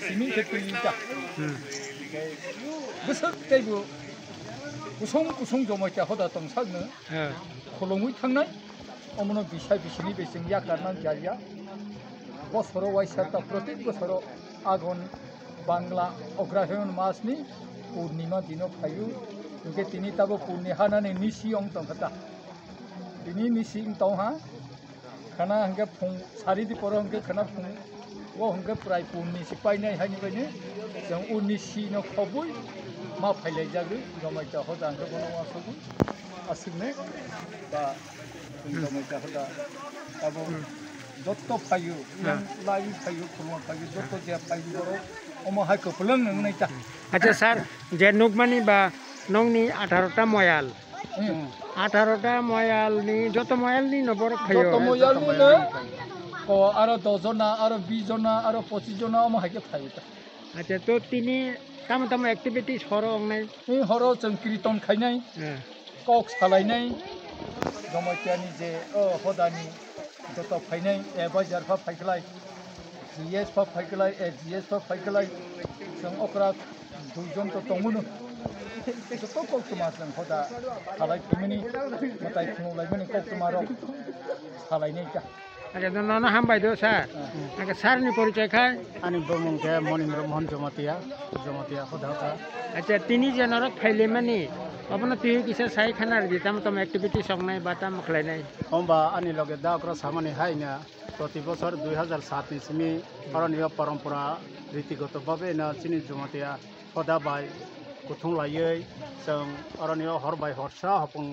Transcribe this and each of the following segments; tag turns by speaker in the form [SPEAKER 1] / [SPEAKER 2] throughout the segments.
[SPEAKER 1] sini ketujuh. Besar tegu kusung jomai cah hoda tong sana. Kolomui tangnai. Omono bisa bisini besing ya karena jaya. Bosoro waisata protik bosoro agon Bangla Ograhion mas ni Purnima dino kayu. Mungkin tini tabu Purnihana ni nisi ong tong kata. Ini nisi ong tong ha. Karena hingga pung sari di porong hingga karena pung wo hingga perai Purni sipai ni hanya begini. Yang unisi no kabui ma pile jaga. Jomai cah hoda hingga kono masuk. Asik ni. Ba jomai cah hoda. Tabu Dotto payu, lain payu, kurang payu, dotto dia payu boro. Omo hai ko pulang nang cah.
[SPEAKER 2] আচ্ছা sir যে নুকমানি বা নংনি 18টা ময়াল 18টা ময়াল নি যত ময়াল নি নবর খাইও
[SPEAKER 1] যত ময়াল নি না ও আর 10 জনা আর 20 জনা আর 25 জনা omo hai ke খাইতা
[SPEAKER 2] আচ্ছা তো তিনি তাম অ্যাক্টিভিটি হরং নাই
[SPEAKER 1] এই হর जों কীর্তন খাইনাই কক সালাইনাই জমাইতানি যে হদানি যত ফাইনাই এবাজার ফা ফাইখলাই জিএস ফা ফাইখলাই জিএস ফা ফাইখলাই जों okra দুইজন তো তমুনো যত কক তোমা जों হদা সালাই ফিমিনি মতাই খুলাই মানে কক তোমারো সালাইনাই কা
[SPEAKER 2] আচ্ছা নন হামবাইদো স্যার আগে স্যারনি পরিচয় খায়
[SPEAKER 3] আনি বমুকে মনিন্দ্র মোহন জমাতিয়া হদাকা
[SPEAKER 2] আচ্ছা তিনি যে নরক ফাইলে মানে আপনার তুই কিসে সাই খানার দিতাম তম অ্যাক্টিভিটি সংনাই বাতাম খাইনাই
[SPEAKER 3] হম্বা আনি লগে দাকরা সামানি হাইনা প্রতি বছর 2007 নি সিমি অরণ্য পরম্পরা রীতিগতভাবে না চিনি জমাতিয়া হদাবাই কুথুং লাयै जों অরণ্য হরবাই হরসা হপং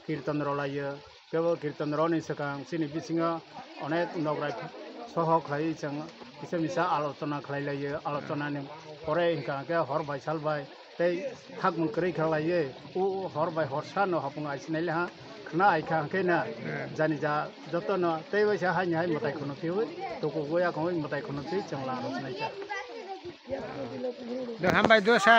[SPEAKER 3] কীর্তন রলাयो কেবল কীর্তন রনি সিগাं চিনি বিसिङा अनेक नगराय सह खाय जों एसे मिसा आलोचना खालायो आलोचनानि परे हिंखाके हरबाय सालबाय तै थाक मुनक्रै खालायो उ हरबाय हरसानो हपं आइसिनायले हा खना आइखाके ना जानि जा जतन तै वैसा हानि हाय मताय खनो थिउ तको गोया खौ मताय खनो थि जों ला आलोचनाय जा
[SPEAKER 2] द हामबाय दसा